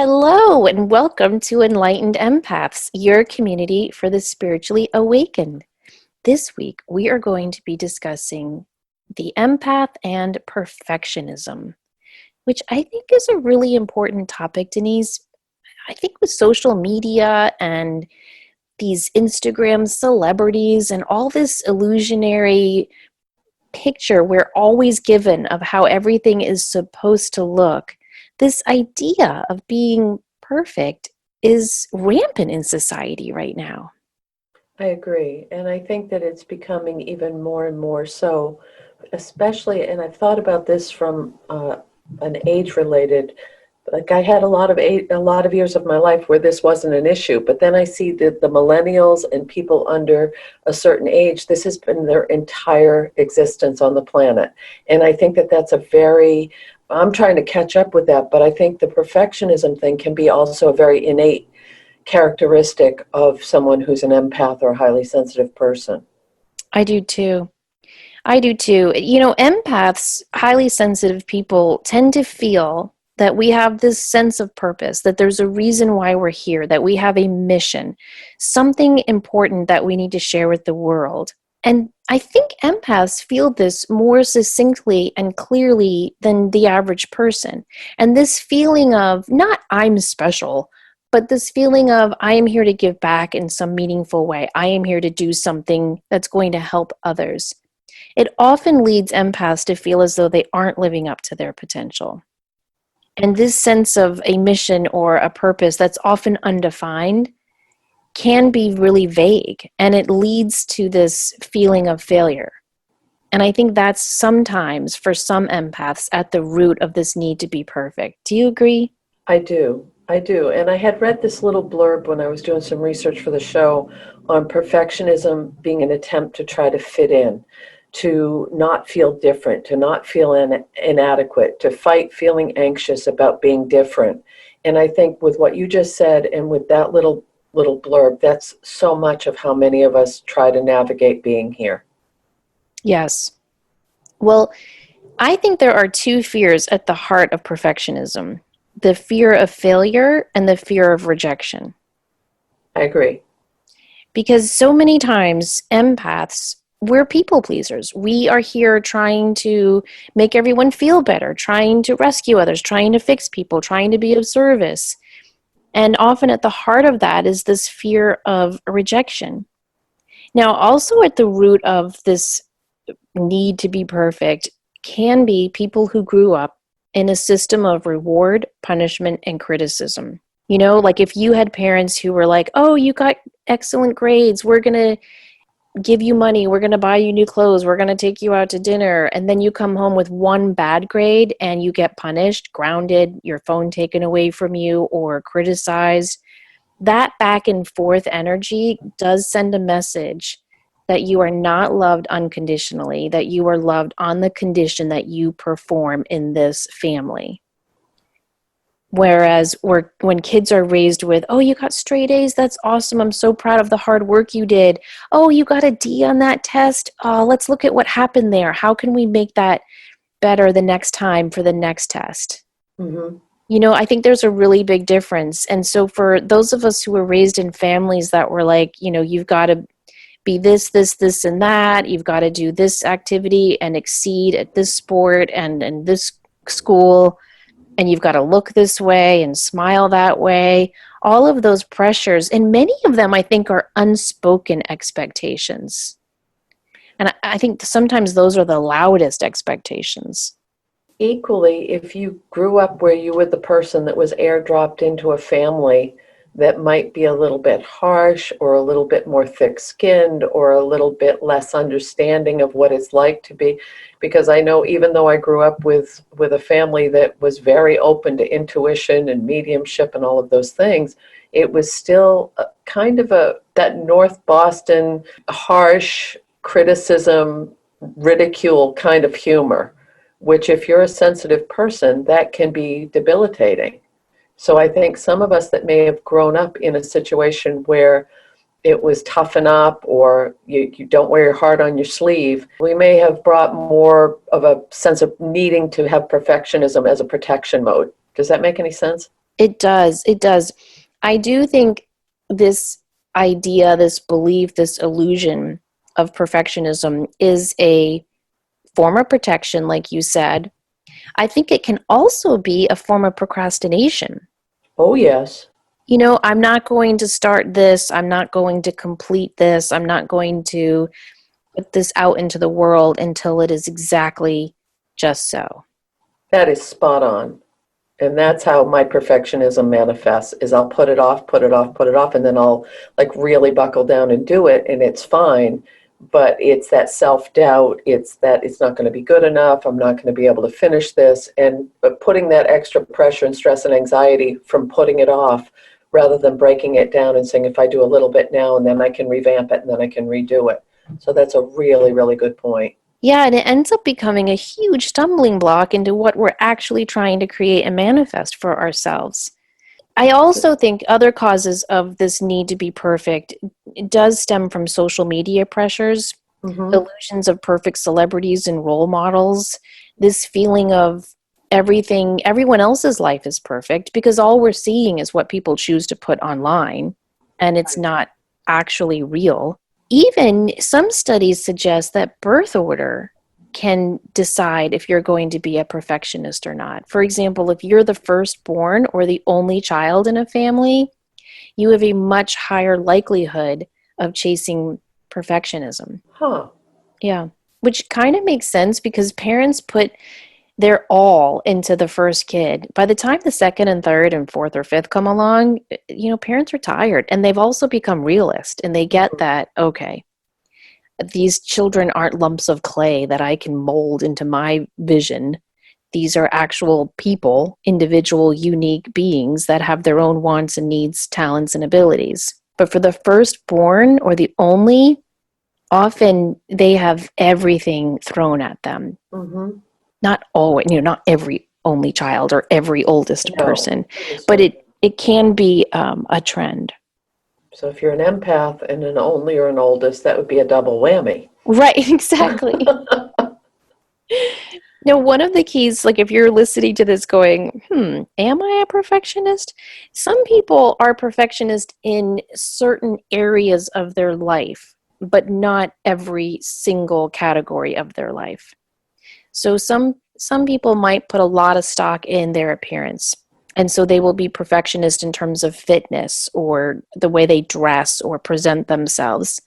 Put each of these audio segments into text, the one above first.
Hello, and welcome to Enlightened Empaths, your community for the spiritually awakened. This week, we are going to be discussing the empath and perfectionism, which I think is a really important topic, Denise. I think with social media and these Instagram celebrities and all this illusionary picture we're always given of how everything is supposed to look, this idea of being perfect is rampant in society right now. I agree. And I think that it's becoming even more and more so, especially, and I've thought about this from an age-related, like I had a lot of years of my life where this wasn't an issue, but then I see that the millennials and people under a certain age, this has been their entire existence on the planet. And I think that I'm trying to catch up with that, but I think the perfectionism thing can be also a very innate characteristic of someone who's an empath or a highly sensitive person. I do too. I do too. Empaths, highly sensitive people, tend to feel that we have this sense of purpose, that there's a reason why we're here, that we have a mission, something important that we need to share with the world. And I think empaths feel this more succinctly and clearly than the average person. And this feeling of not I'm special, but this feeling of I am here to give back in some meaningful way. I am here to do something that's going to help others. It often leads empaths to feel as though they aren't living up to their potential. And this sense of a mission or a purpose that's often undefined can be really vague, and it leads to this feeling of failure. And I think that's sometimes, for some empaths, at the root of this need to be perfect. Do you agree? I do. I do. And I had read this little blurb when I was doing some research for the show on perfectionism being an attempt to try to fit in, to not feel different, to not feel inadequate, to fight feeling anxious about being different. And I think with what you just said and with that little blurb, that's so much of how many of us try to navigate being here. Yes. Well, I think there are two fears at the heart of perfectionism: the fear of failure and the fear of rejection. I agree. Because so many times, empaths, we're people pleasers. We are here trying to make everyone feel better, trying to rescue others, trying to fix people, trying to be of service. And often at the heart of that is this fear of rejection. Now, also at the root of this need to be perfect can be people who grew up in a system of reward, punishment, and criticism. Like if you had parents who were like, oh, you got excellent grades, we're going to give you money, we're going to buy you new clothes, we're going to take you out to dinner, and then you come home with one bad grade and you get punished, grounded, your phone taken away from you, or criticized. That back and forth energy does send a message that you are not loved unconditionally, that you are loved on the condition that you perform in this family. Whereas when kids are raised with, oh, you got straight A's, that's awesome, I'm so proud of the hard work you did. Oh, you got a D on that test. Oh, let's look at what happened there. How can we make that better the next time for the next test? Mm-hmm. I think there's a really big difference. And so for those of us who were raised in families that were like, you've got to be this, and that, you've got to do this activity and exceed at this sport and this school, and you've got to look this way and smile that way. All of those pressures, and many of them I think are unspoken expectations. And I think sometimes those are the loudest expectations. Equally, if you grew up where you were the person that was airdropped into a family that might be a little bit harsh or a little bit more thick-skinned or a little bit less understanding of what it's like to be, because I know even though I grew up with a family that was very open to intuition and mediumship and all of those things, it was still kind of that North Boston harsh criticism, ridicule kind of humor, which if you're a sensitive person, that can be debilitating. So I think some of us that may have grown up in a situation where it was toughen up or you don't wear your heart on your sleeve, we may have brought more of a sense of needing to have perfectionism as a protection mode. Does that make any sense? It does. It does. I do think this idea, this belief, this illusion of perfectionism is a form of protection, like you said. I think it can also be a form of procrastination. Oh, yes. I'm not going to start this. I'm not going to complete this. I'm not going to put this out into the world until it is exactly just so. That is spot on. And that's how my perfectionism manifests is I'll put it off, put it off, put it off, and then I'll like really buckle down and do it and it's fine. But it's that self-doubt, it's that it's not going to be good enough, I'm not going to be able to finish this. And but putting that extra pressure and stress and anxiety from putting it off rather than breaking it down and saying if I do a little bit now and then I can revamp it and then I can redo it. So that's a really, really good point. Yeah, and it ends up becoming a huge stumbling block into what we're actually trying to create and manifest for ourselves. I also think other causes of this need to be perfect does stem from social media pressures, Mm-hmm. illusions of perfect celebrities and role models, this feeling of everyone else's life is perfect because all we're seeing is what people choose to put online and it's not actually real. Even some studies suggest that birth order can decide if you're going to be a perfectionist or not. For example, if you're the firstborn or the only child in a family, you have a much higher likelihood of chasing perfectionism. Huh. Yeah, which kind of makes sense because parents put their all into the first kid. By the time the second and third and fourth or fifth come along, parents are tired and they've also become realist and they get that, okay, these children aren't lumps of clay that I can mold into my vision. These are actual people, individual, unique beings that have their own wants and needs, talents, and abilities. But for the firstborn or the only, often they have everything thrown at them. Mm-hmm. Not always, not every only child or every oldest No, person, but understood. it can be a trend. So if you're an empath and an only or an oldest, that would be a double whammy. Right, exactly. Now, one of the keys, like if you're listening to this going, am I a perfectionist? Some people are perfectionist in certain areas of their life, but not every single category of their life. So some people might put a lot of stock in their appearance. And so they will be perfectionist in terms of fitness or the way they dress or present themselves.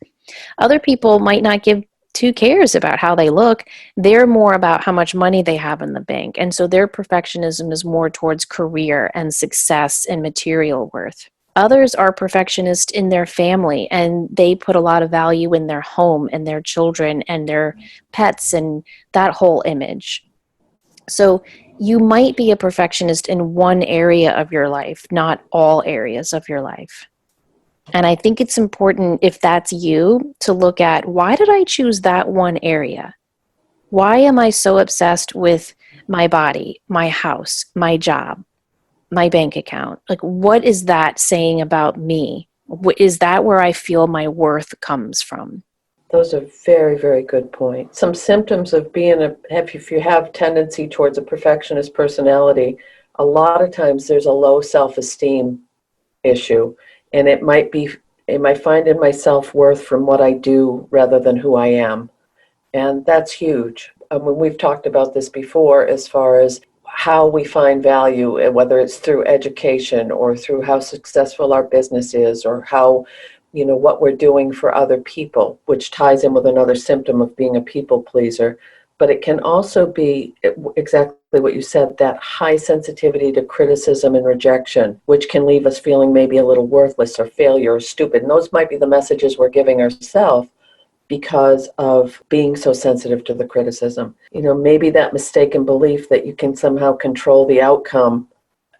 Other people might not give two cares about how they look. They're more about how much money they have in the bank. And so their perfectionism is more towards career and success and material worth. Others are perfectionist in their family and they put a lot of value in their home and their children and their pets and that whole image. So you might be a perfectionist in one area of your life, not all areas of your life. And I think it's important, if that's you, to look at why did I choose that one area? Why am I so obsessed with my body, my house, my job, my bank account? Like, what is that saying about me? Is that where I feel my worth comes from? Those are very, very good points. Some symptoms of being if you have tendency towards a perfectionist personality, a lot of times there's a low self-esteem issue, and it might find in my self-worth from what I do rather than who I am. And that's huge. When we've talked about this before, as far as how we find value, whether it's through education or through how successful our business is or how, what we're doing for other people, which ties in with another symptom of being a people pleaser. But it can also be exactly what you said, that high sensitivity to criticism and rejection, which can leave us feeling maybe a little worthless or failure or stupid. And those might be the messages we're giving ourselves because of being so sensitive to the criticism. Maybe that mistaken belief that you can somehow control the outcome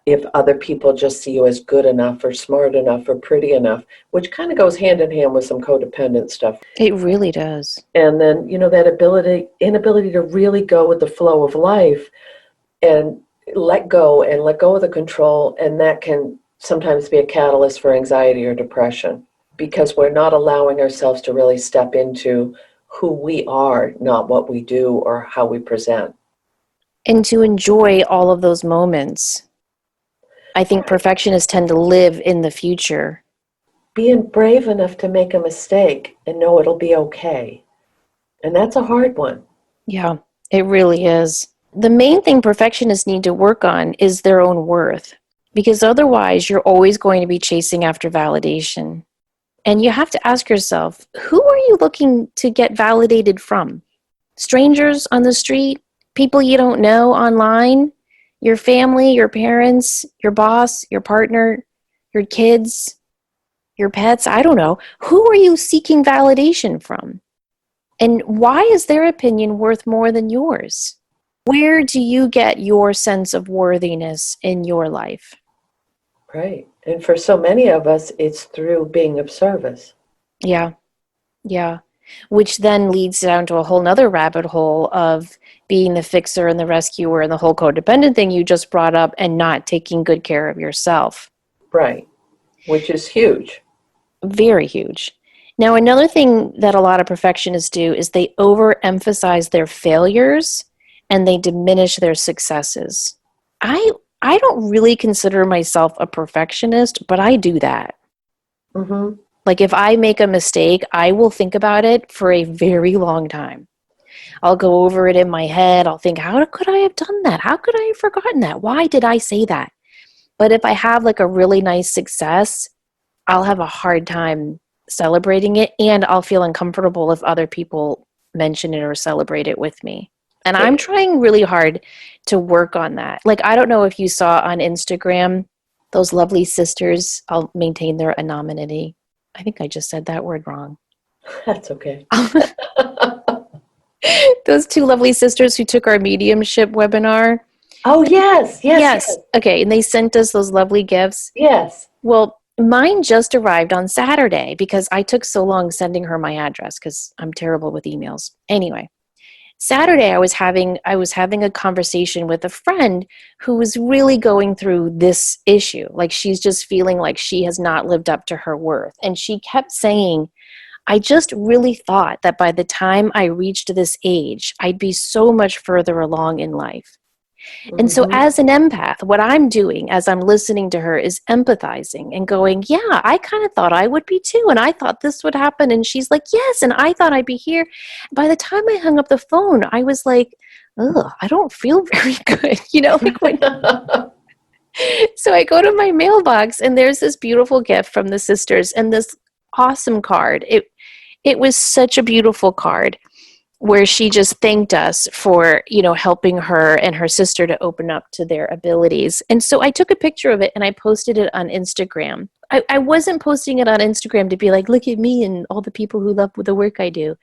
if other people just see you as good enough or smart enough or pretty enough, which kind of goes hand in hand with some codependent stuff. It really does. And then, that inability to really go with the flow of life and let go of the control. And that can sometimes be a catalyst for anxiety or depression because we're not allowing ourselves to really step into who we are, not what we do or how we present. And to enjoy all of those moments. I think perfectionists tend to live in the future. Being brave enough to make a mistake and know it'll be okay. And that's a hard one. Yeah, it really is. The main thing perfectionists need to work on is their own worth, because otherwise you're always going to be chasing after validation. And you have to ask yourself, who are you looking to get validated from? Strangers on the street? People you don't know online? Your family, your parents, your boss, your partner, your kids, your pets? I don't know. Who are you seeking validation from? And why is their opinion worth more than yours? Where do you get your sense of worthiness in your life? Right. And for so many of us, it's through being of service. Yeah, yeah. Which then leads down to a whole nother rabbit hole of being the fixer and the rescuer and the whole codependent thing you just brought up and not taking good care of yourself. Right. Which is huge. Very huge. Now, another thing that a lot of perfectionists do is they overemphasize their failures and they diminish their successes. I I don't really consider myself a perfectionist, but I do that. Mm-hmm. Like if I make a mistake, I will think about it for a very long time. I'll go over it in my head. I'll think, how could I have done that? How could I have forgotten that? Why did I say that? But if I have like a really nice success, I'll have a hard time celebrating it, and I'll feel uncomfortable if other people mention it or celebrate it with me. And I'm Hey, trying really hard to work on that. Like, I don't know if you saw on Instagram those lovely sisters, I'll maintain their anonymity. I think I just said that word wrong. that's okay. Those two lovely sisters who took our mediumship webinar. Oh, yes, yes, yes, Yes. Okay. And they sent us those lovely gifts. yes. Well, mine just arrived on Saturday because I took so long sending her my address because I'm terrible with emails. Anyway, Saturday I was having a conversation with a friend who was really going through this issue. Like she's just feeling like she has not lived up to her worth. And she kept saying, I just really thought that by the time I reached this age, I'd be so much further along in life. And so, Mm-hmm. as an empath, what I'm doing as I'm listening to her is empathizing and going, yeah, I kind of thought I would be too. And I thought this would happen. And she's like, yes. And I thought I'd be here. By the time I hung up the phone, I was like, ugh, I don't feel very good. Like when, so I go to my mailbox and there's this beautiful gift from the sisters and this awesome card. It was such a beautiful card where she just thanked us for helping her and her sister to open up to their abilities. And so I took a picture of it and I posted it on Instagram. I wasn't posting it on Instagram to be like, look at me and all the people who love the work I do.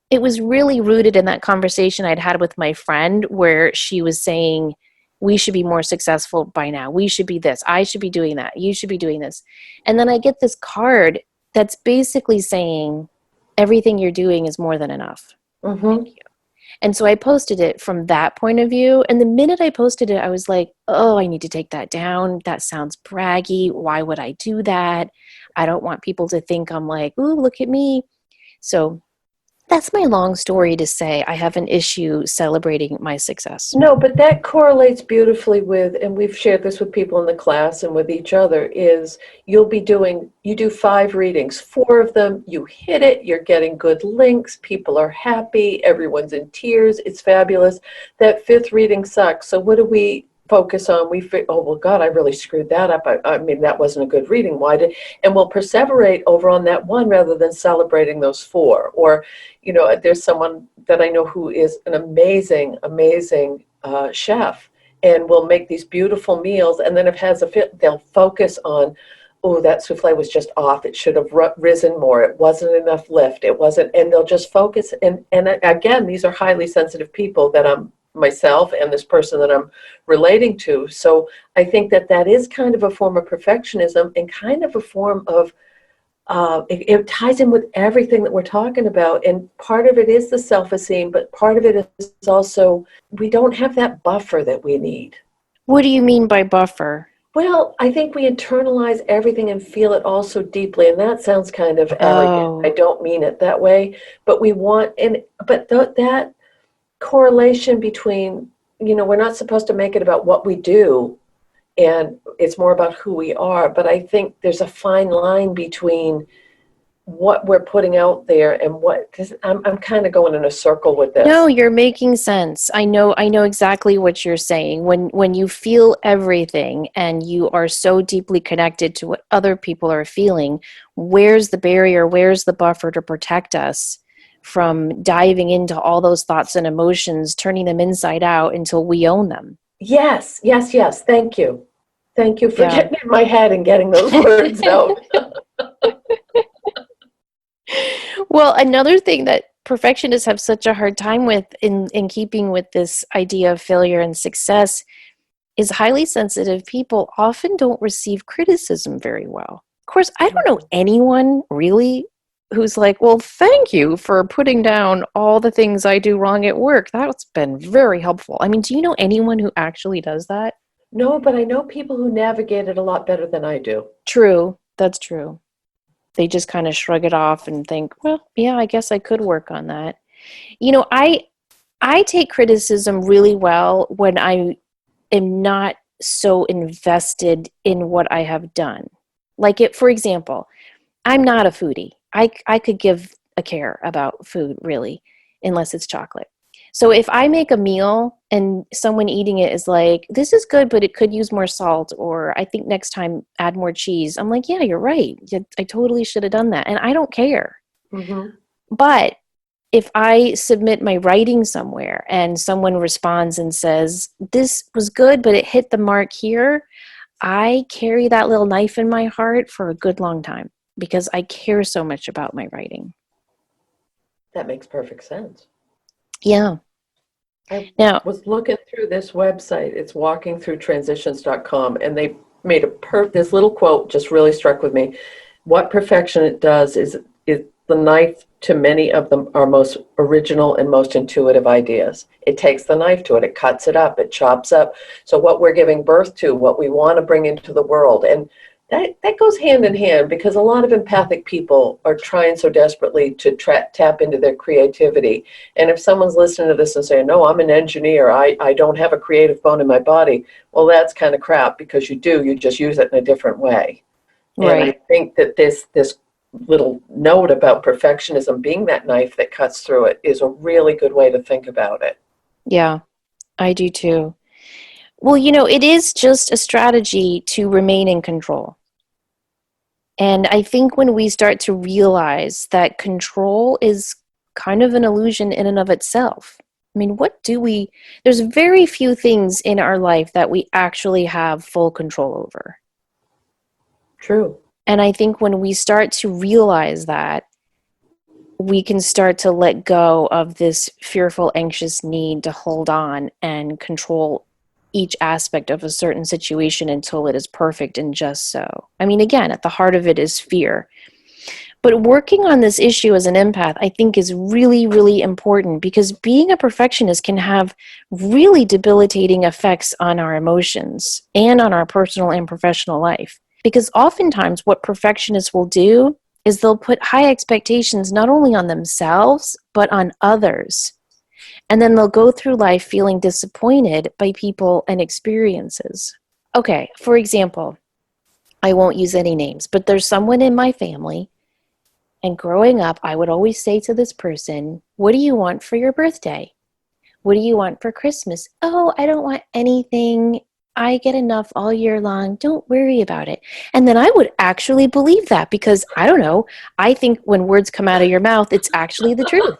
It was really rooted in that conversation I'd had with my friend where she was saying, we should be more successful by now. We should be this. I should be doing that. You should be doing this. And then I get this card that's basically saying, everything you're doing is more than enough. Mm-hmm. And so I posted it from that point of view. And the minute I posted it, I was like, oh, I need to take that down. That sounds braggy. Why would I do that? I don't want people to think I'm like, ooh, look at me. So that's my long story to say I have an issue celebrating my success. No, but that correlates beautifully with, and we've shared this with people in the class and with each other, is you do 5 readings, 4 of them, you hit it, you're getting good links, people are happy, everyone's in tears, it's fabulous. That 5th reading sucks. So what do we focus on? Oh, well, God, I really screwed that up. I mean, that wasn't a good reading. And we'll perseverate over on that one rather than celebrating those 4. Or, there's someone that I know who is an amazing, amazing chef and will make these beautiful meals. And then if has a fit, they'll focus on, oh, that souffle was just off. It should have risen more. It wasn't enough lift. It wasn't, and they'll just focus. And again, these are highly sensitive people that I'm myself and this person that I'm relating to. So I think that is kind of a form of perfectionism and kind of a form of it ties in with everything that we're talking about. And part of it is the self-esteem, but part of it is also we don't have that buffer that we need. What do you mean by buffer? Well, I think we internalize everything and feel it all so deeply, and that sounds kind of arrogant. I Oh, don't mean it that way, but that correlation between, we're not supposed to make it about what we do. and it's more about who we are. But I think there's a fine line between what we're putting out there and what, because I'm kind of going in a circle with No, this. you're making sense. I know exactly what you're saying. When you feel everything and you are so deeply connected to what other people are feeling, where's the barrier? Where's the buffer to protect us from diving into all those thoughts and emotions, turning them inside out until we own them? Yes, yes, yes. Thank you. Thank you for Yeah. getting in my head and getting those words out. Well, another thing that perfectionists have such a hard time with in keeping with this idea of failure and success is highly sensitive people often don't receive criticism very well. Of course, I don't know anyone really who's like, well, thank you for putting down all the things I do wrong at work. That's been very helpful. I mean, do you know anyone who actually does that? No, but I know people who navigate it a lot better than I do. True. That's true. They just kind of shrug it off and think, well, yeah, I guess I could work on that. You know, I take criticism really well when I am not so invested in what I have done. Like it, for example, I'm not a foodie. I could give a care about food really, unless it's chocolate. So if I make a meal and someone eating it is like, this is good, but it could use more salt, or I think next time add more cheese. I'm like, yeah, you're right. I totally should have done that. And I don't care. Hmm. But if I submit my writing somewhere and someone responds and says, this was good, but it hit the mark here, I carry that little knife in my heart for a good long time because I care so much about my writing. That makes perfect sense. Yeah. I Now, was looking through this website. It's walkingthroughtransitions.com, and they made this little quote just really struck with me. What perfection it does is the knife to many of them our most original and most intuitive ideas. It takes the knife to it, it cuts it up, it chops up. So what we're giving birth to, what we want to bring into the world, and that goes hand in hand because a lot of empathic people are trying so desperately to tap into their creativity. And if someone's listening to this and saying, no, I'm an engineer, I don't have a creative bone in my body, well, that's kind of crap because you do, you just use it in a different way. And I right. think that this little note about perfectionism being that knife that cuts through it is a really good way to think about it. Yeah, I do too. Well, it is just a strategy to remain in control. And I think when we start to realize that control is kind of an illusion in and of itself. I mean, there's very few things in our life that we actually have full control over. True. And I think when we start to realize that, we can start to let go of this fearful, anxious need to hold on and control each aspect of a certain situation until it is perfect and just so. I mean, again, at the heart of it is fear. But working on this issue as an empath, I think, is really, really important because being a perfectionist can have really debilitating effects on our emotions and on our personal and professional life. Because oftentimes, what perfectionists will do is they'll put high expectations not only on themselves, but on others. And then they'll go through life feeling disappointed by people and experiences. Okay, for example, I won't use any names, but there's someone in my family, and growing up, I would always say to this person, what do you want for your birthday? What do you want for Christmas? Oh, I don't want anything. I get enough all year long. Don't worry about it. And then I would actually believe that because I don't know. I think when words come out of your mouth, it's actually the truth.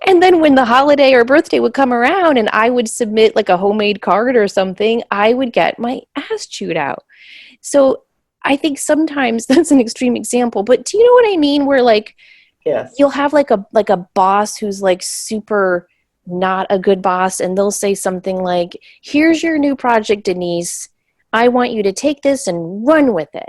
And then when the holiday or birthday would come around and I would submit like a homemade card or something, I would get my ass chewed out. So I think sometimes that's an extreme example, but do you know what I mean? Where like Yes. you'll have like a boss who's like super not a good boss, and they'll say something like, here's your new project, Denise. I want you to take this and run with it.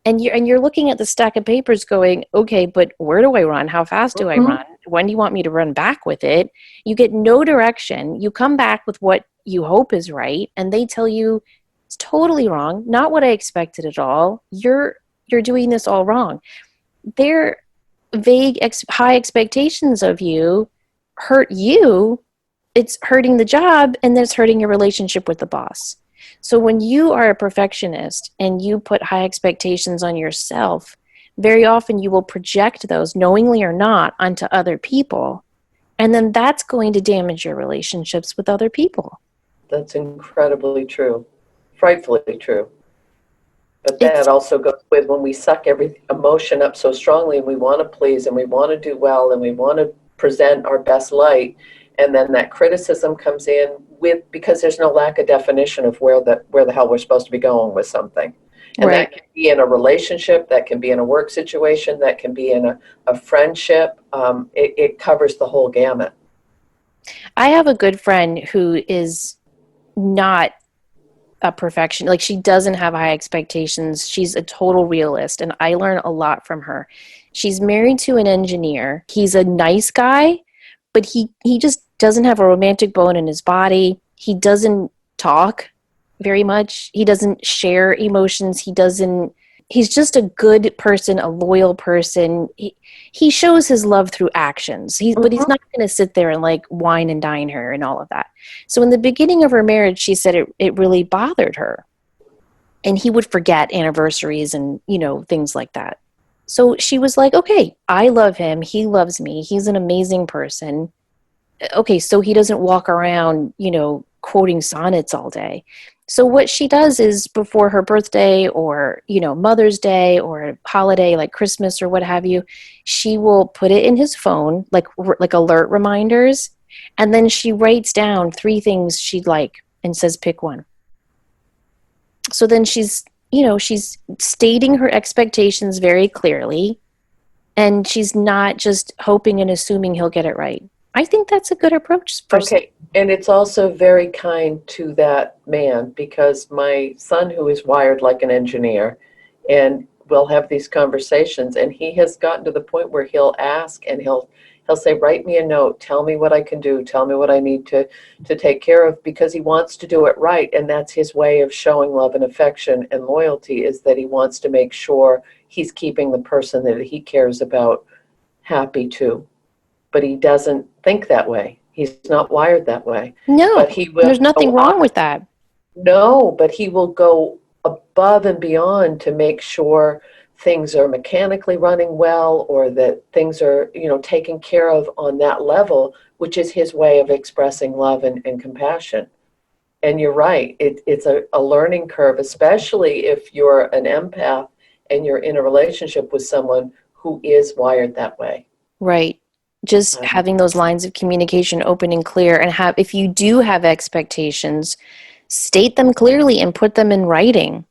And you're looking at the stack of papers going, okay, but where do I run? How fast do I run? Hmm. When do you want me to run back with it? You get no direction. You come back with what you hope is right, and they tell you it's totally wrong, not what I expected at all. You're doing this all wrong. Their high expectations of you hurt you it's hurting the job, and then it's hurting your relationship with the boss. So when you are a perfectionist and you put high expectations on yourself, very often you will project those, knowingly or not, onto other people. And then that's going to damage your relationships with other people. That's incredibly true, frightfully true. But that It's also goes with when we suck every emotion up so strongly and we want to please and we want to do well and we want to present our best light. And then that criticism comes in with, because there's no lack of definition of where the hell we're supposed to be going with something. And right. that can be in a relationship, that can be in a work situation, that can be in a friendship. It covers the whole gamut. I have a good friend who is not a perfection. Like, she doesn't have high expectations. She's a total realist, and I learn a lot from her. She's married to an engineer. He's a nice guy, but he just doesn't have a romantic bone in his body. He doesn't talk very much. He doesn't share emotions. He's just a good person, a loyal person. He shows his love through actions. But he's Mhm. not going to sit there and like wine and dine her and all of that. So in the beginning of her marriage, she said it really bothered her. And he would forget anniversaries and, things like that. So she was like, okay, I love him. He loves me. He's an amazing person. Okay, so he doesn't walk around, quoting sonnets all day. So what she does is before her birthday or, Mother's Day or a holiday like Christmas or what have you, she will put it in his phone, like alert reminders, and then she writes down three things she'd like and says pick one. So then she's stating her expectations very clearly, and she's not just hoping and assuming he'll get it right. I think that's a good approach for. Okay, and it's also very kind to that man because my son, who is wired like an engineer, and we'll have these conversations, and he has gotten to the point where he'll ask and he'll say, "Write me a note, tell me what I can do, tell me what I need to take care of," because he wants to do it right, and that's his way of showing love and affection and loyalty is that he wants to make sure he's keeping the person that he cares about happy too, but he doesn't think that way. He's not wired that way. But No, he there's will nothing go wrong on. with that. No, but he will go above and beyond to make sure things are mechanically running well or that things are, taken care of on that level, which is his way of expressing love and compassion. And you're right, it's a learning curve, especially if you're an empath and you're in a relationship with someone who is wired that way. Right. Just Um, having those lines of communication open and clear, and if you do have expectations, state them clearly and put them in writing.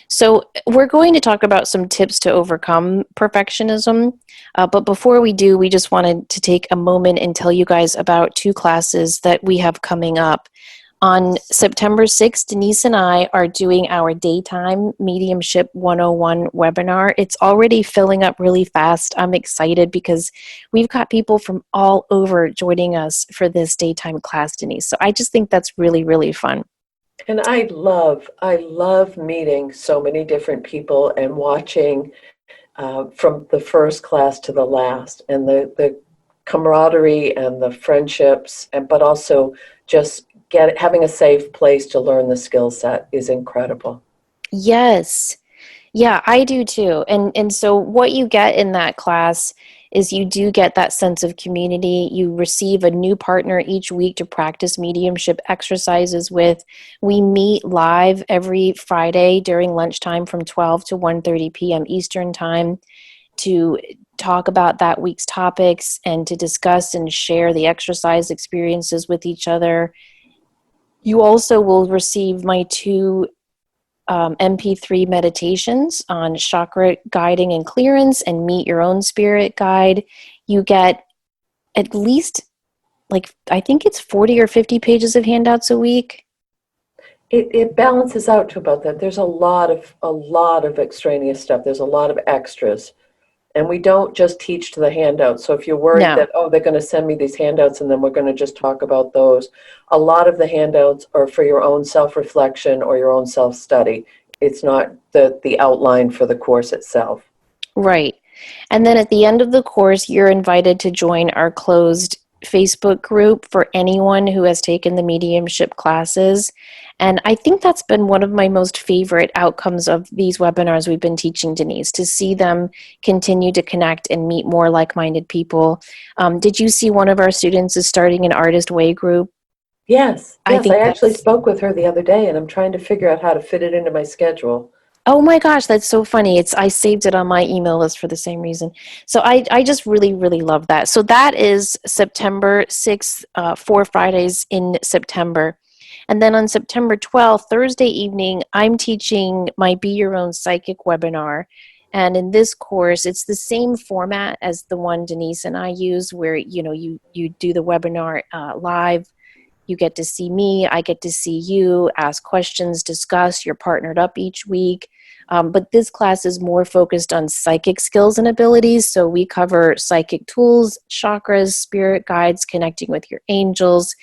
So, we're going to talk about some tips to overcome perfectionism. But before we do, we just wanted to take a moment and tell you guys about two classes that we have coming up. On September 6th, Denise and I are doing our Daytime Mediumship 101 webinar. It's already filling up really fast. I'm excited because we've got people from all over joining us for this daytime class, Denise. So I just think that's really, really fun. And I love meeting so many different people and watching from the first class to the last, and the camaraderie and the friendships, and but also just having a safe place to learn the skill set is incredible. Yes. Yeah, I do too. And so what you get in that class is you do get that sense of community. You receive a new partner each week to practice mediumship exercises with. We meet live every Friday during lunchtime from 12 to 1:30 p.m. Eastern Time to talk about that week's topics and to discuss and share the exercise experiences with each other. You also will receive my two MP3 meditations on chakra guiding and clearance and meet your own spirit guide. You get at least, like, I think it's 40 or 50 pages of handouts a week. It balances out to about that. There's a lot of extraneous stuff. There's a lot of extras. And we don't just teach to the handouts. So if you're worried No, that, oh, they're going to send me these handouts and then we're going to just talk about those, a lot of the handouts are for your own self-reflection or your own self-study. It's not the outline for the course itself. right. And then at the end of the course, you're invited to join our closed Facebook group for anyone who has taken the mediumship classes. And I think that's been one of my most favorite outcomes of these webinars we've been teaching, Denise, to see them continue to connect and meet more like-minded people. Did you see one of our students is starting an Artist Way group? Yes, I yes, I think actually that's spoke with her the other day, and I'm trying to figure out how to fit it into my schedule. Oh my gosh, that's so funny. I saved it on my email list for the same reason. So I just really, really love that. So that is September 6th, 4 Fridays in September. And then on September 12th, Thursday evening, I'm teaching my Be Your Own Psychic webinar. And in this course, it's the same format as the one Denise and I use, where you do the webinar live. You get to see me, I get to see you, ask questions, discuss. You're partnered up each week. But this class is more focused on psychic skills and abilities. So we cover psychic tools, chakras, spirit guides, connecting with your angels.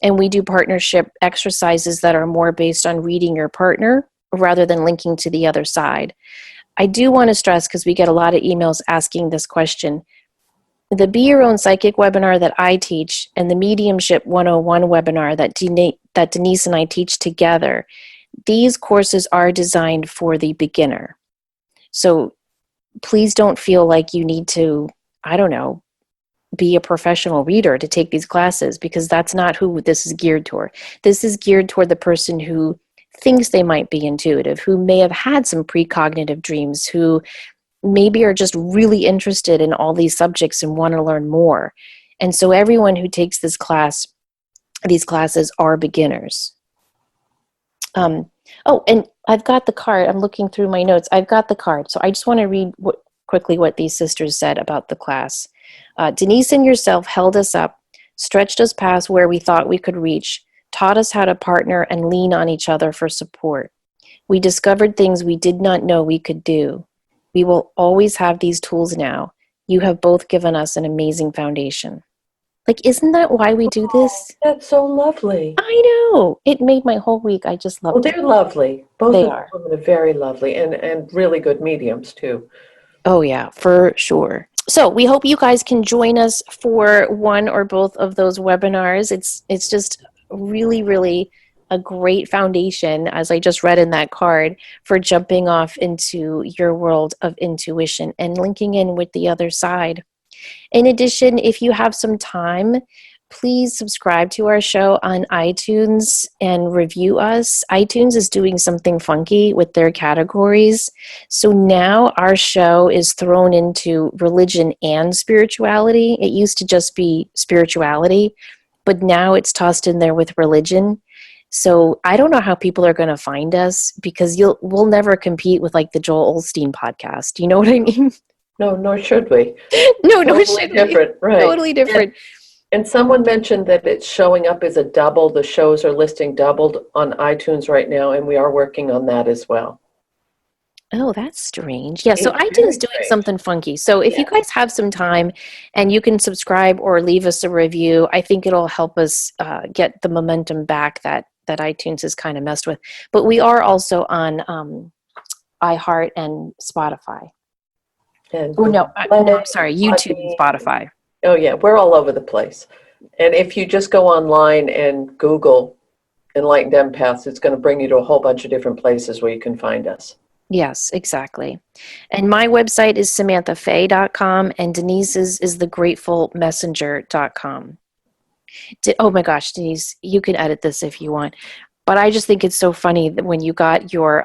And we do partnership exercises that are more based on reading your partner rather than linking to the other side. I do want to stress, because we get a lot of emails asking this question, the Be Your Own Psychic webinar that I teach and the Mediumship 101 webinar that Denise and I teach together, these courses are designed for the beginner. So please don't feel like you need to, I don't know, be a professional reader to take these classes, because that's not who this is geared toward. This is geared toward the person who thinks they might be intuitive, who may have had some precognitive dreams, who maybe are just really interested in all these subjects and want to learn more. And so everyone who takes these classes are beginners. Oh, and I've got the card. I'm looking through my notes. I've got the card. So I just want to read quickly what these sisters said about the class. Denise and yourself held us up, stretched us past where we thought we could reach, taught us how to partner and lean on each other for support. We discovered things we did not know we could do. We will always have these tools now. You have both given us an amazing foundation. Like, isn't that why we do Oh, this? that's so lovely. I know. It made my whole week. I just Well, loved it. they're lovely. Both They of the are. women are very lovely and really good mediums too. Oh, yeah, for sure. So we hope you guys can join us for one or both of those webinars. It's just really, really a great foundation, as I just read in that card, for jumping off into your world of intuition and linking in with the other side. In addition, if you have some time, please subscribe to our show on iTunes and review us. iTunes is doing something funky with their categories. So now our show is thrown into religion and spirituality. It used to just be spirituality, but now it's tossed in there with religion. So I don't know how people are going to find us, because we'll never compete with like the Joel Osteen podcast. You know what I mean? No, nor should we. No, nor Totally should we. different, right. Totally And different. and someone mentioned that it's showing up as a double. The shows are listing doubled on iTunes right now, and we are working on that as well. Oh, that's strange. Yeah, so It's iTunes very doing strange. something funky. So if you Yeah. guys have some time and you can subscribe or leave us a review, I think it'll help us get the momentum back that iTunes has kind of messed with. But we are also on iHeart and Spotify. And Oh no, Google no, I'm Play, sorry, YouTube and Podbean. Spotify. Oh yeah, we're all over the place. And if you just go online and Google Enlightened Empaths, it's going to bring you to a whole bunch of different places where you can find us. Yes, exactly. And my website is samanthafay.com, and Denise's is thegratefulmessenger.com. Oh my gosh, Denise, you can edit this if you want. But I just think it's so funny that when you got your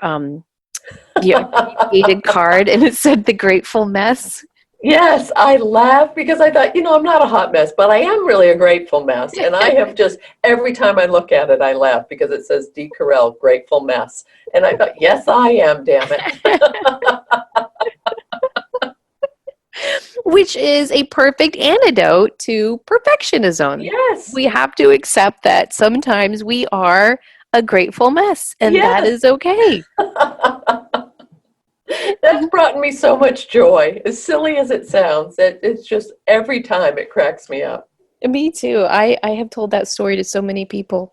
abbreviated card and it said the Grateful Mess. Yes, I laugh because I thought, I'm not a hot mess, but I am really a grateful mess. And I have just, every time I look at it, I laugh because it says D. Carell, grateful mess. And I thought, yes, I am, damn it. Which is a perfect antidote to perfectionism. Yes, We have to accept that sometimes we are a grateful mess, and that yes. is okay. That's brought me so much joy. As silly as it sounds, it's just every time it cracks me up. Me too. I have told that story to so many people.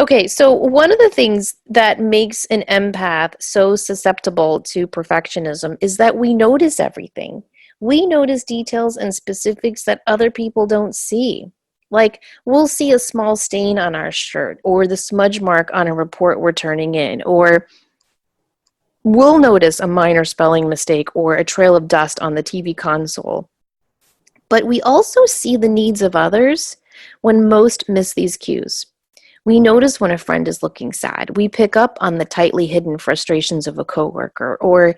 Okay, so one of the things that makes an empath so susceptible to perfectionism is that we notice everything. We notice details and specifics that other people don't see. Like, we'll see a small stain on our shirt or the smudge mark on a report we're turning in, or we'll notice a minor spelling mistake or a trail of dust on the TV console. But we also see the needs of others when most miss these cues. We notice when a friend is looking sad. We pick up on the tightly hidden frustrations of a coworker, or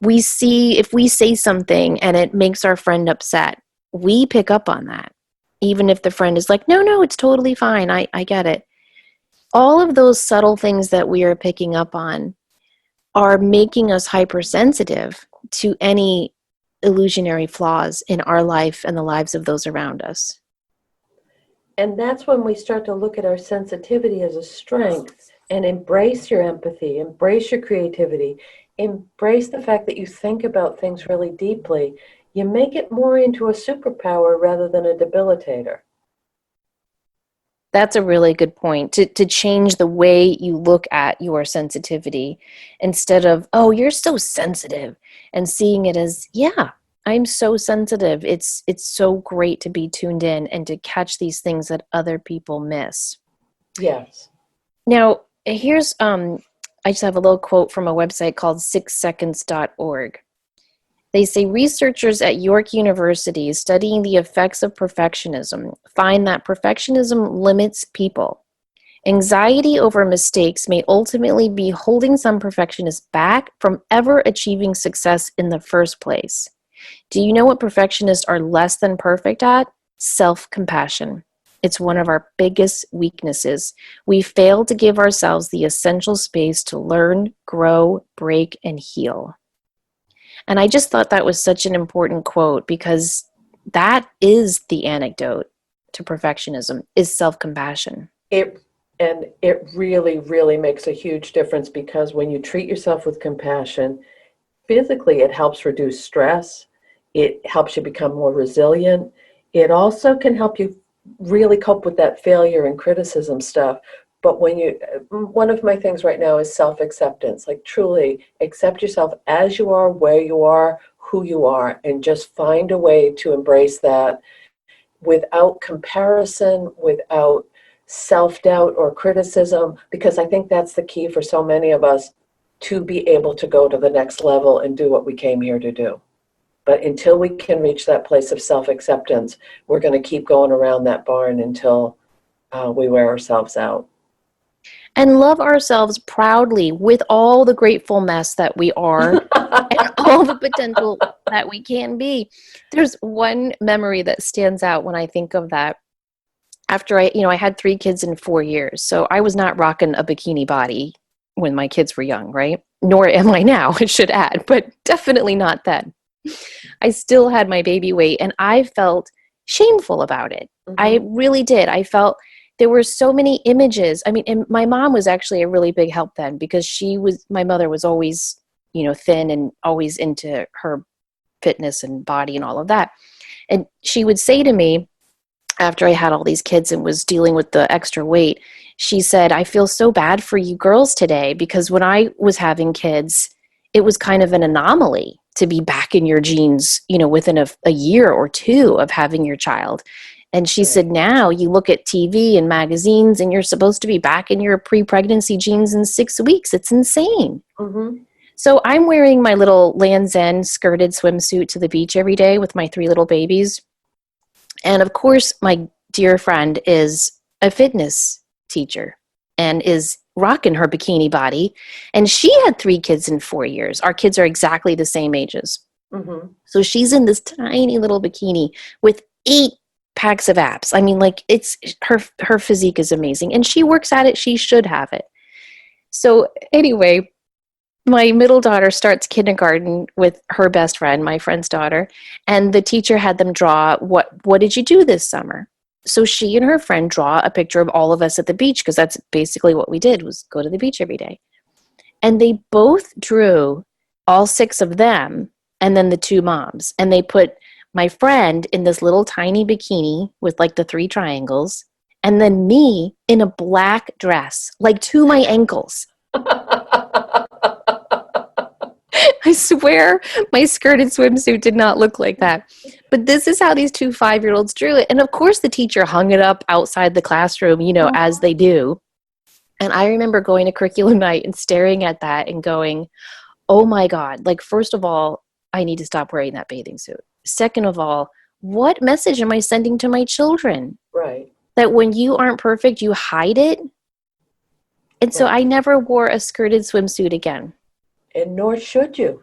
we see if we say something and it makes our friend upset. We pick up on that. Even if the friend is like, no, no, it's totally fine. I get it. All of those subtle things that we are picking up on are making us hypersensitive to any illusionary flaws in our life and the lives of those around us. And that's when we start to look at our sensitivity as a strength and embrace your empathy, embrace your creativity, embrace the fact that you think about things really deeply. You make it more into a superpower rather than a debilitator. That's a really good point, to change the way you look at your sensitivity instead of, oh, you're so sensitive, and seeing it as, yeah, I'm so sensitive. It's so great to be tuned in and to catch these things that other people miss. Yes. Now, here's I just have a little quote from a website called 6seconds.org. They say researchers at York University studying the effects of perfectionism find that perfectionism limits people. Anxiety over mistakes may ultimately be holding some perfectionists back from ever achieving success in the first place. Do you know what perfectionists are less than perfect at? Self-compassion. It's one of our biggest weaknesses. We fail to give ourselves the essential space to learn, grow, break, and heal. And I just thought that was such an important quote because that is the antidote to perfectionism, is self-compassion. It and it really, really makes a huge difference because when you treat yourself with compassion, physically it helps reduce stress. It helps you become more resilient. It also can help you really cope with that failure and criticism stuff. But one of my things right now is self-acceptance. Like truly accept yourself as you are, where you are, who you are, and just find a way to embrace that without comparison, without self-doubt or criticism, because I think that's the key for so many of us to be able to go to the next level and do what we came here to do. But until we can reach that place of self-acceptance, we're going to keep going around that barn until we wear ourselves out. And love ourselves proudly with all the grateful mess that we are and all the potential that we can be. There's one memory that stands out when I think of that. After I had 3 kids in 4 years, so I was not rocking a bikini body when my kids were young, right? Nor am I now, I should add, but definitely not then. I still had my baby weight and I felt shameful about it. I Mm-hmm. really did. I felt there were so many images. I mean, and my mom was actually a really big help then because my mother was always, thin and always into her fitness and body and all of that. And she would say to me, after I had all these kids and was dealing with the extra weight, she said, I feel so bad for you girls today because when I was having kids, it was kind of an anomaly to be back in your jeans, within a year or two of having your child. And she said, Right. now you look at TV and magazines and you're supposed to be back in your pre-pregnancy jeans in 6 weeks. It's insane. Mm-hmm. So I'm wearing my little Land's End skirted swimsuit to the beach every day with my 3 little babies. And of course, my dear friend is a fitness teacher and is rocking her bikini body. And she had 3 kids in 4 years. Our kids are exactly the same ages. Mm-hmm. So she's in this tiny little bikini with 8 packs of abs. I mean, like it's her physique is amazing. And she works at it. She should have it. So anyway, my middle daughter starts kindergarten with her best friend, my friend's daughter, and the teacher had them draw what did you do this summer? So she and her friend draw a picture of all of us at the beach because that's basically what we did was go to the beach every day. And they both drew all 6 of them and then the 2 moms. And they put my friend in this little tiny bikini with like the 3 triangles and then me in a black dress, like to my ankles. I swear my skirted swimsuit did not look like that. But this is how these two 5-year-olds drew it. And of course, the teacher hung it up outside the classroom, as they do. And I remember going to curriculum night and staring at that and going, oh my God, like, first of all, I need to stop wearing that bathing suit. Second of all, what message am I sending to my children? Right. That when you aren't perfect, you hide it? And so Right. I never wore a skirted swimsuit again. And nor should you.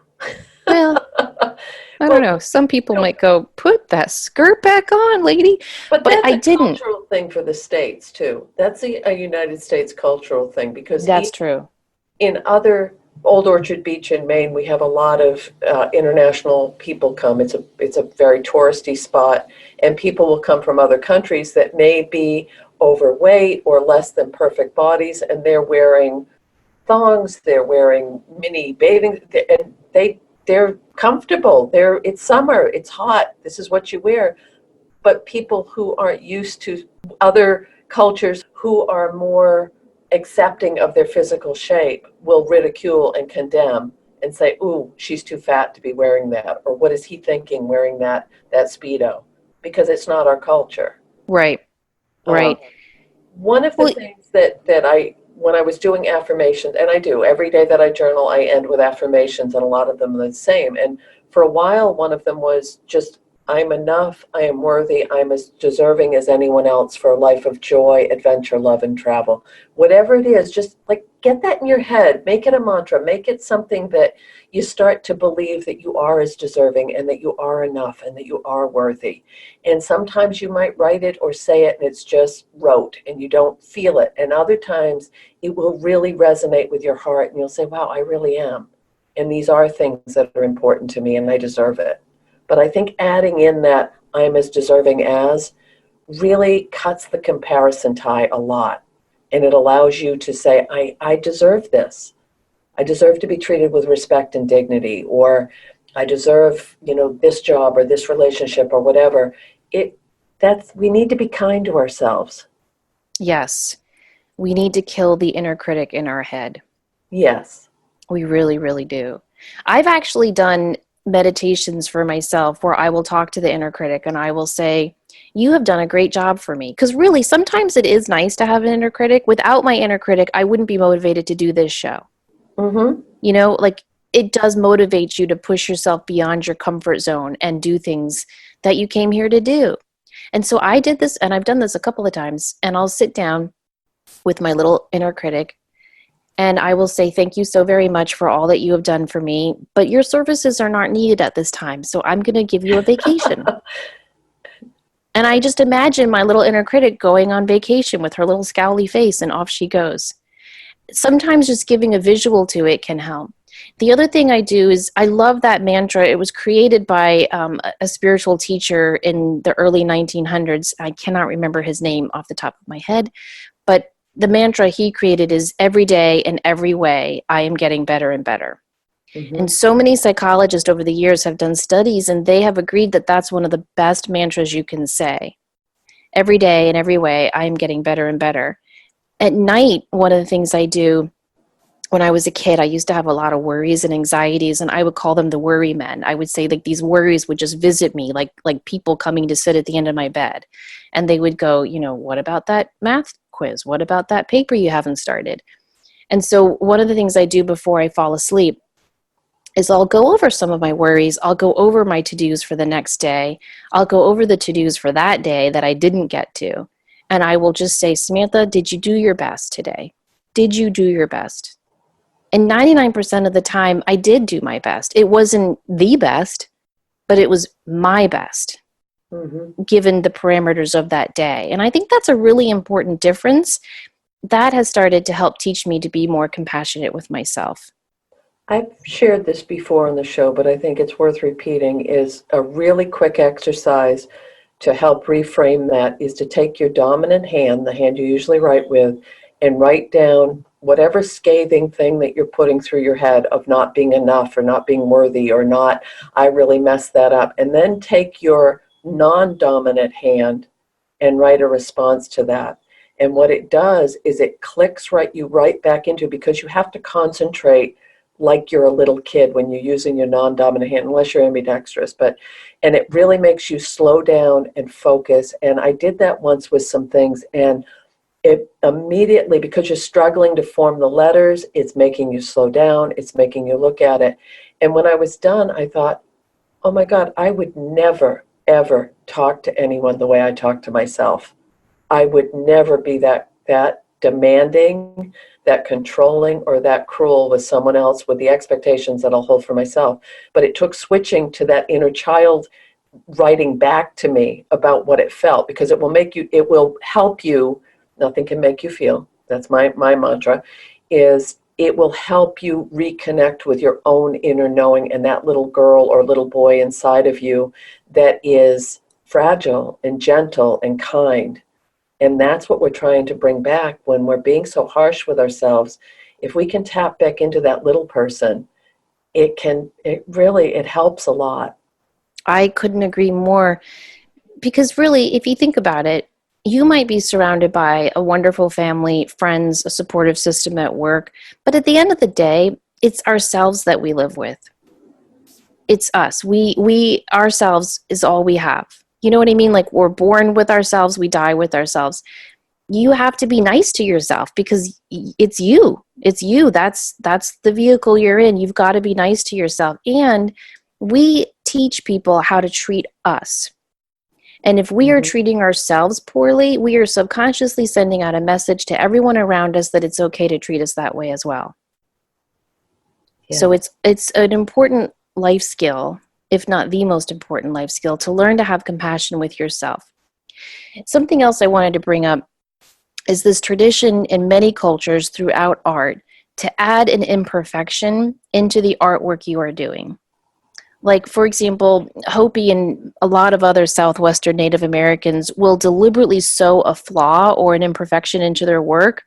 Well, I don't Well, know. Some people you know, might go, put that skirt back on, lady. but But that's I a didn't. cultural thing for the States too. That's a United States cultural thing because That's true. in other Old Orchard Beach in Maine, we have a lot of international people come. It's a very touristy spot, and people will come from other countries that may be overweight or less than perfect bodies, and they're wearing thongs, they're wearing mini bathing, and they're comfortable. It's summer, it's hot. This is what you wear. But people who aren't used to other cultures who are more accepting of their physical shape will ridicule and condemn and say, "Ooh, she's too fat to be wearing that," or "What is he thinking wearing that Speedo?" Because it's not our culture. Right. Um, Right. one of the Well, things that when I was doing affirmations, and I do every day that I journal, I end with affirmations, and a lot of them are the same. And for a while, one of them was just, I'm enough, I am worthy, I'm as deserving as anyone else for a life of joy, adventure, love, and travel. Whatever it is, just like get that in your head, make it a mantra, make it something that you start to believe that you are as deserving and that you are enough and that you are worthy. And sometimes you might write it or say it and it's just rote and you don't feel it. And other times it will really resonate with your heart and you'll say, wow, I really am. And these are things that are important to me and I deserve it. But I think adding in that I'm as deserving as really cuts the comparison tie a lot. And it allows you to say, I deserve this. I deserve to be treated with respect and dignity, or I deserve, this job or this relationship or whatever. We need to be kind to ourselves. yes. We need to kill the inner critic in our head. Yes. We really, really do. I've actually done meditations for myself where I will talk to the inner critic and I will say, you have done a great job for me. Because really, sometimes it is nice to have an inner critic. Without my inner critic, I wouldn't be motivated to do this show. Mm-hmm. Like, it does motivate you to push yourself beyond your comfort zone and do things that you came here to do. And so I did this, and I've done this a couple of times, and I'll sit down with my little inner critic and I will say, thank you so very much for all that you have done for me, but your services are not needed at this time, so I'm going to give you a vacation. And I just imagine my little inner critic going on vacation with her little scowly face, and off she goes. Sometimes just giving a visual to it can help. The other thing I do is I love that mantra. It was created by a spiritual teacher in the early 1900s. I cannot remember his name off the top of my head, but the mantra he created is every day in every way, I am getting better and better. And Mm-hmm. so many psychologists over the years have done studies and they have agreed that that's one of the best mantras you can say. Every day in every way, I am getting better and better. At night, one of the things I do when I was a kid, I used to have a lot of worries and anxieties, and I would call them the worry men. I would say like these worries would just visit me, like people coming to sit at the end of my bed, and they would go, what about that math quiz? What about that paper you haven't started? And so one of the things I do before I fall asleep is I'll go over some of my worries. I'll go over my to-dos for the next day. I'll go over the to-dos for that day that I didn't get to. And I will just say, Samantha, did you do your best today? Did you do your best? And 99% of the time, I did do my best. It wasn't the best, but it was my best, Mm-hmm. given the parameters of that day. And I think that's a really important difference. That has started to help teach me to be more compassionate with myself. I've shared this before on the show, but I think it's worth repeating, is a really quick exercise to help reframe that is to take your dominant hand, the hand you usually write with, and write down whatever scathing thing that you're putting through your head of not being enough or not being worthy or not, I really messed that up. And then take your non-dominant hand and write a response to that. And what it does is it clicks you right back into, because you have to concentrate like you're a little kid when you're using your non-dominant hand, unless you're ambidextrous. And it really makes you slow down and focus. And I did that once with some things, and it immediately, because you're struggling to form the letters, it's making you slow down, it's making you look at it. And when I was done, I thought, oh my God, I would never, ever talk to anyone the way I talk to myself. I would never be that demanding, that controlling, or that cruel with someone else with the expectations that I'll hold for myself. But it took switching to that inner child writing back to me about what it felt, because it will help you. Nothing can make you feel. That's my mantra, is it will help you reconnect with your own inner knowing and that little girl or little boy inside of you that is fragile and gentle and kind. And that's what we're trying to bring back when we're being so harsh with ourselves. If we can tap back into that little person, it helps a lot. I couldn't agree more, because really, if you think about it, you might be surrounded by a wonderful family, friends, a supportive system at work, but at the end of the day, it's ourselves that we live with. It's us. We ourselves is all we have. You know what I mean? Like, we're born with ourselves, we die with ourselves. You have to be nice to yourself because it's you. It's you. That's the vehicle you're in. You've got to be nice to yourself. And we teach people how to treat us. And if we are Mm-hmm. treating ourselves poorly, we are subconsciously sending out a message to everyone around us that it's okay to treat us that way as well. So Yeah. it's an important life skill, if not the most important life skill, to learn to have compassion with yourself. Something else I wanted to bring up is this tradition in many cultures throughout art to add an imperfection into the artwork you are doing. Like, for example, Hopi and a lot of other Southwestern Native Americans will deliberately sew a flaw or an imperfection into their work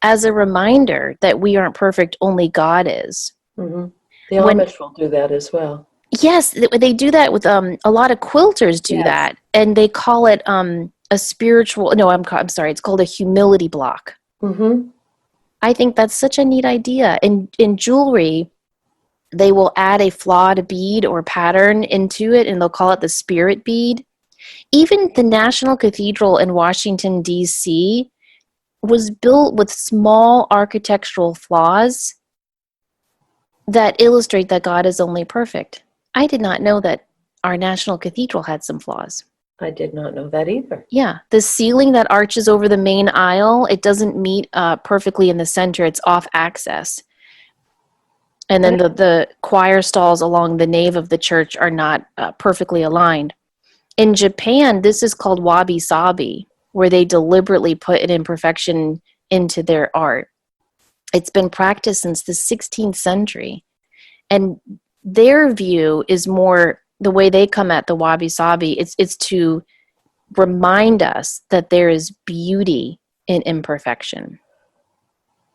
as a reminder that we aren't perfect, only God is. Mm-hmm. The When Amish will do that as well. Yes, they do that with a lot of quilters do Yes. that, and they call it a spiritual. No, I'm sorry. It's called a humility block. Mm-hmm. I think that's such a neat idea. In jewelry, they will add a flawed bead or pattern into it, and they'll call it the spirit bead. Even the National Cathedral in Washington, D.C., was built with small architectural flaws that illustrate that God is only perfect. I did not know that our National Cathedral had some flaws. I did not know that either. Yeah, the ceiling that arches over the main aisle, it doesn't meet perfectly in the center. It's off axis. And then Right. the choir stalls along the nave of the church are not perfectly aligned. In Japan, this is called wabi-sabi, where they deliberately put an imperfection into their art. It's been practiced since the 16th century. And their view is more the way they come at the wabi-sabi. It's to remind us that there is beauty in imperfection.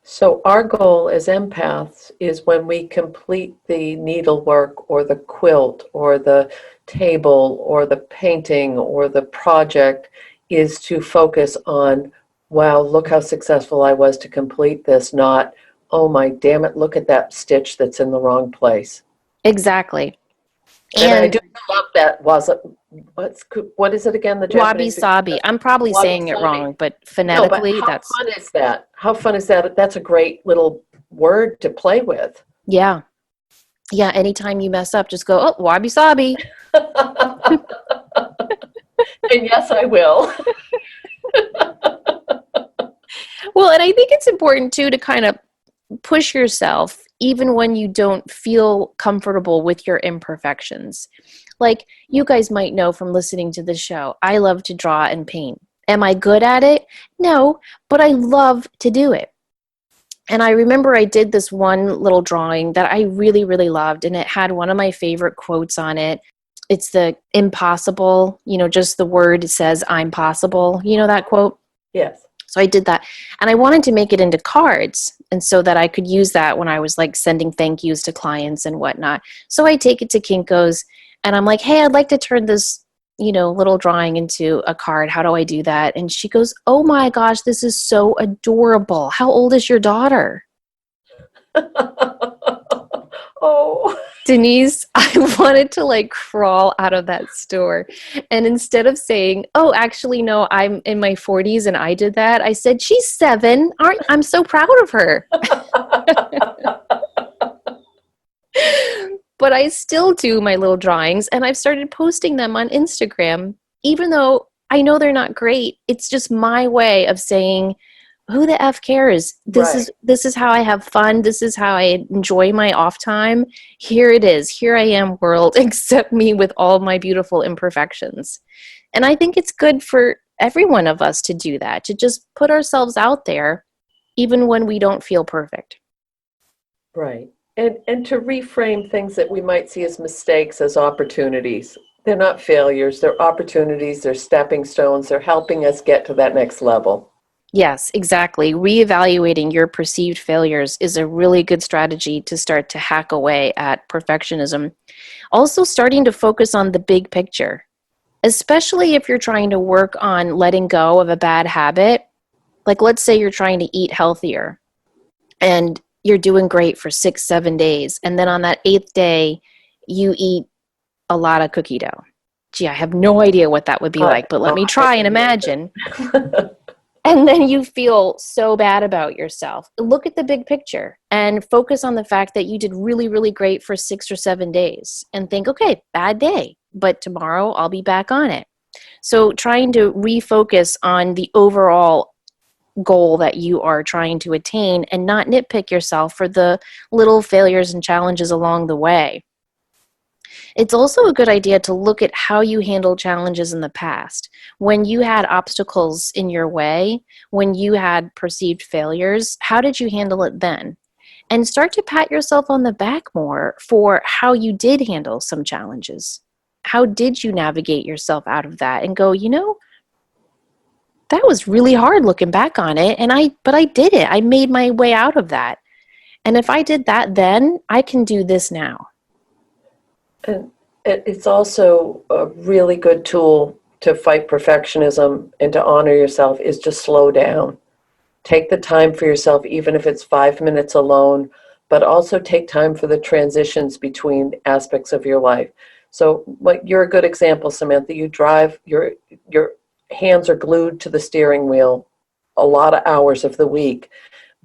So our goal as empaths is when we complete the needlework or the quilt or the table or the painting or the project is to focus on, wow, look how successful I was to complete this, not, oh my damn it, look at that stitch that's in the wrong place. Exactly. And I And do love that. What is it again? The Japanese wabi-sabi, I'm probably wabi saying it sabi. wrong, but No, but phonetically, how that's, fun is that? How fun is that? That's a great little word to play with. yeah. Yeah, anytime you mess up, just go, oh, wabi-sabi. And yes, I will. Well, and I think it's important, too, to kind of push yourself even when you don't feel comfortable with your imperfections. Like, you guys might know from listening to the show, I love to draw and paint. Am I good at it? No, but I love to do it. And I remember I did this one little drawing that I really, really loved, and it had one of my favorite quotes on it. It's the impossible, just the word says, I'm possible. You know that quote? Yes. So I did that. And I wanted to make it into cards, and so that I could use that when I was like sending thank yous to clients and whatnot. So I take it to Kinko's and I'm like, hey, I'd like to turn this, little drawing into a card. How do I do that? And she goes, oh my gosh, this is so adorable. How old is your daughter? Oh. Denise, I wanted to like crawl out of that store. And instead of saying, "Oh, actually no, I'm in my 40s and I did that." I said, "She's 7. Aren't I'm so proud of her." But I still do my little drawings and I've started posting them on Instagram even though I know they're not great. It's just my way of saying, who the f cares? this Right, is this is how I have fun. This is how I enjoy my off time. Here it is. Here I am, world. Accept me with all my beautiful imperfections. And I think it's good for every one of us to do that, to just put ourselves out there even when we don't feel perfect. right. And to reframe things that we might see as mistakes as opportunities. They're not failures, they're opportunities, they're stepping stones, they're helping us get to that next level. Yes, exactly. Reevaluating your perceived failures is a really good strategy to start to hack away at perfectionism. Also, starting to focus on the big picture, especially if you're trying to work on letting go of a bad habit. Like, let's say you're trying to eat healthier and you're doing great for 6, 7 days. And then on that eighth day, you eat a lot of cookie dough. Gee, I have no idea what that would be I like, but let know, me I try and can imagine. imagine. And then you feel so bad about yourself. Look at the big picture and focus on the fact that you did really, really great for 6 or 7 days and think, okay, bad day, but tomorrow I'll be back on it. So trying to refocus on the overall goal that you are trying to attain and not nitpick yourself for the little failures and challenges along the way. It's also a good idea to look at how you handled challenges in the past. When you had obstacles in your way, when you had perceived failures, how did you handle it then? And start to pat yourself on the back more for how you did handle some challenges. How did you navigate yourself out of that and go, that was really hard looking back on it and I did it. I made my way out of that. And if I did that then, I can do this now. And it's also a really good tool to fight perfectionism and to honor yourself is just slow down. Take the time for yourself, even if it's 5 minutes alone, but also take time for the transitions between aspects of your life. So, what you're a good example, Samantha. You drive, your hands are glued to the steering wheel a lot of hours of the week.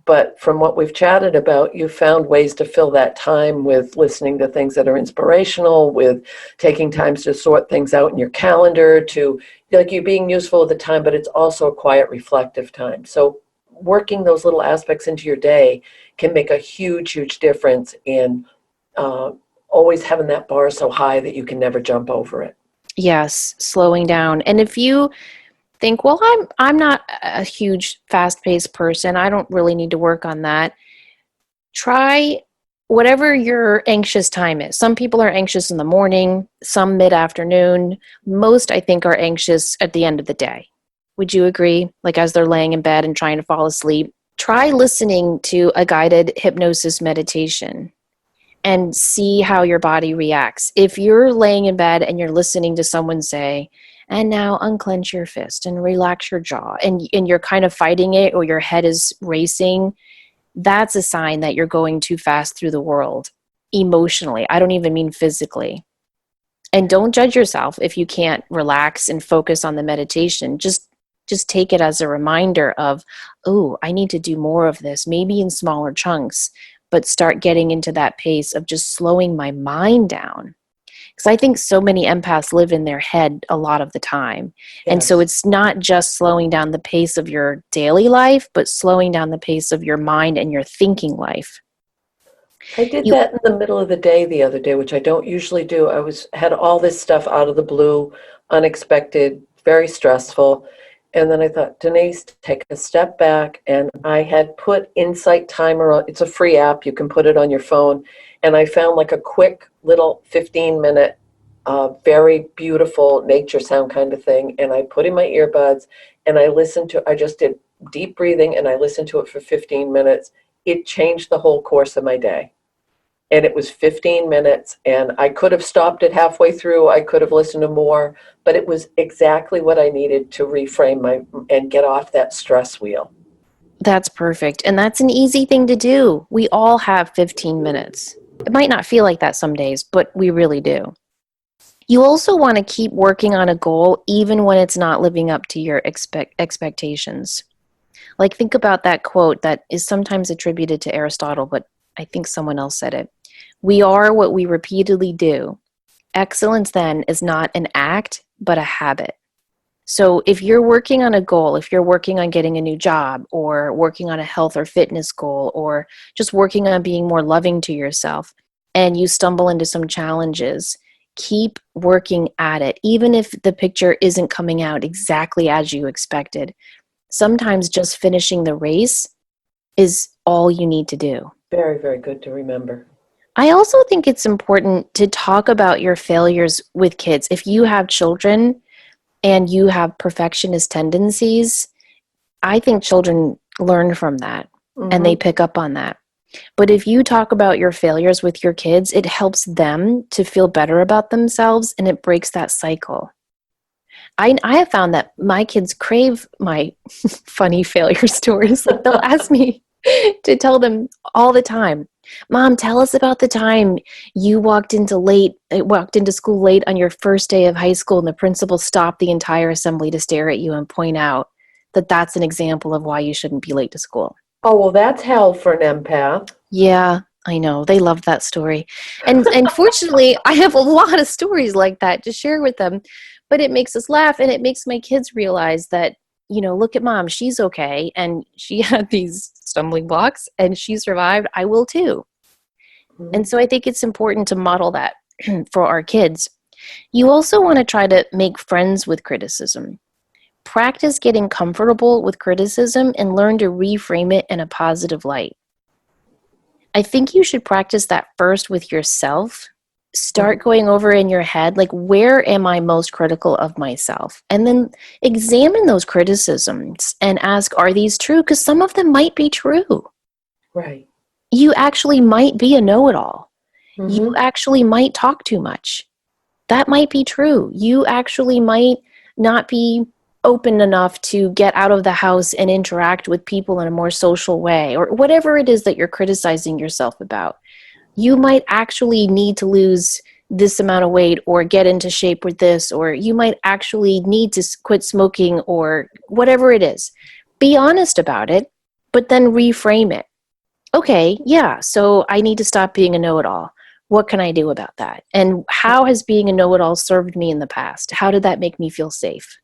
But from what we've chatted about, you've found ways to fill that time with listening to things that are inspirational, with taking times to sort things out in your calendar, to like you being useful at the time, but it's also a quiet, reflective time. So working those little aspects into your day can make a huge, huge difference in uh, always having that bar so high that you can never jump over it. Yes, slowing down. And if you think, well, I'm not a huge fast-paced person. I don't really need to work on that. Try whatever your anxious time is. Some people are anxious in the morning, some mid-afternoon. Most, I think, are anxious at the end of the day. Would you agree? Like as they're laying in bed and trying to fall asleep. Try listening to a guided hypnosis meditation and see how your body reacts. If you're laying in bed and you're listening to someone say, and now unclench your fist and relax your jaw, and you're kind of fighting it or your head is racing, that's a sign that you're going too fast through the world emotionally. I don't even mean physically. And don't judge yourself if you can't relax and focus on the meditation. Just take it as a reminder of, oh, I need to do more of this, maybe in smaller chunks, but start getting into that pace of just slowing my mind down. Because I think so many empaths live in their head a lot of the time. And so Yes. it's not just slowing down the pace of your daily life, but slowing down the pace of your mind and your thinking life. I did You that in the middle of the day the other day, which I don't usually do. Had all this stuff out of the blue, unexpected, very stressful. And then I thought, Denise, take a step back. And I had put Insight Timer on. It's a free app. You can put it on your phone. And I found like a quick little 15-minute, very beautiful nature sound kind of thing. And I put in my earbuds and I just did deep breathing and I listened to it for 15 minutes. It changed the whole course of my day, and it was 15 minutes, and I could have stopped it halfway through. I could have listened to more, but it was exactly what I needed to reframe my and get off that stress wheel. That's perfect. And that's an easy thing to do. We all have 15 minutes. It might not feel like that some days, but we really do. You also want to keep working on a goal even when it's not living up to your expectations. Like, think about that quote that is sometimes attributed to Aristotle, but I think someone else said it. We are what we repeatedly do. Excellence then is not an act, but a habit. So if you're working on a goal, if you're working on getting a new job or working on a health or fitness goal or just working on being more loving to yourself and you stumble into some challenges, keep working at it, even if the picture isn't coming out exactly as you expected. Sometimes just finishing the race is all you need to do. Very, very good to remember. I also think it's important to talk about your failures with kids. If you have children and you have perfectionist tendencies, I think children learn from that and they Mm-hmm. pick up on that. But if you talk about your failures with your kids, it helps them to feel better about themselves and it breaks that cycle. I have found that my kids crave my funny failure stories. Like they'll ask me to tell them all the time, Mom, tell us about the time you walked into school late on your first day of high school and the principal stopped the entire assembly to stare at you and point out that that's an example of why you shouldn't be late to school. Oh, well, that's hell for an empath. Yeah, I know. They love that story. And fortunately, I have a lot of stories like that to share with them, but it makes us laugh and it makes my kids realize that, look at Mom, she's okay and she had these stumbling blocks and she survived. I will too. And Mhm. so I think it's important to model that for our kids. You also want to try to make friends with criticism. Practice getting comfortable with criticism and learn to reframe it in a positive light. I think you should practice that first with yourself. Start Mhm. going over in your head, like, where am I most critical of myself? And then examine those criticisms and ask, are these true? Because some of them might be true. Right. You actually might be a know it all. You Mm-hmm. actually might talk too much. That might be true. You actually might not be open enough to get out of the house and interact with people in a more social way, or whatever it is that you're criticizing yourself about. You might actually need to lose this amount of weight or get into shape with this, or you might actually need to quit smoking or whatever it is. Be honest about it, but then reframe it. Okay, yeah, so I need to stop being a know it all. What can I do about that? And how has being a know it all served me in the past? How did that make me feel safe?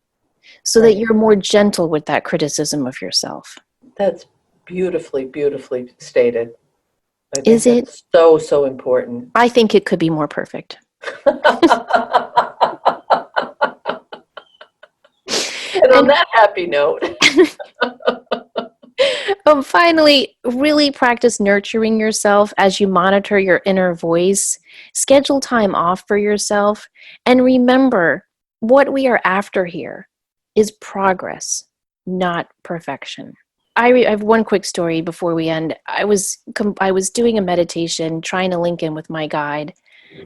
So that Right. you're more gentle with that criticism of yourself. That's beautifully, beautifully stated. I think Is it? that's so, so important. I think it could be more perfect. And on And that happy note, finally, really practice nurturing yourself as you monitor your inner voice. Schedule time off for yourself. And remember, what we are after here is progress, not perfection. I have one quick story before we end. I was doing a meditation, trying to link in with my guide,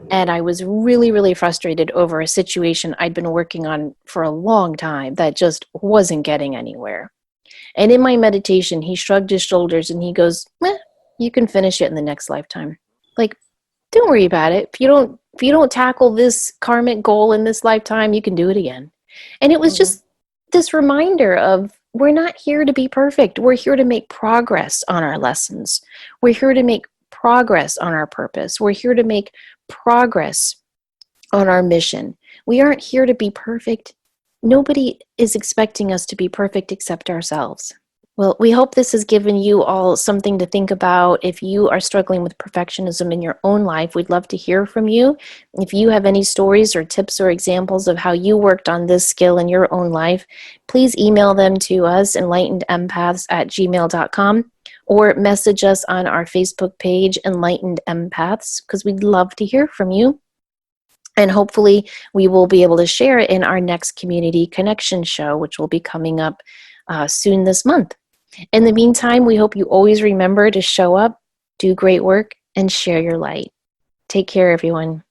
and I was really, really frustrated over a situation I'd been working on for a long time that just wasn't getting anywhere. And in my meditation, he shrugged his shoulders and he goes, you can finish it in the next lifetime. Like, don't worry about it. If you don't tackle this karmic goal in this lifetime, you can do it again. And it was mhm, just this reminder of, we're not here to be perfect. We're here to make progress on our lessons. We're here to make progress on our purpose. We're here to make progress on our mission. We aren't here to be perfect. Nobody is expecting us to be perfect except ourselves. Well, we hope this has given you all something to think about. If you are struggling with perfectionism in your own life, we'd love to hear from you. If you have any stories or tips or examples of how you worked on this skill in your own life, please email them to us, enlightenedempaths@gmail.com, or message us on our Facebook page, Enlightened Empaths, because we'd love to hear from you. And hopefully, we will be able to share it in our next Community Connection show, which will be coming up soon this month. In the meantime, we hope you always remember to show up, do great work, and share your light. Take care, everyone.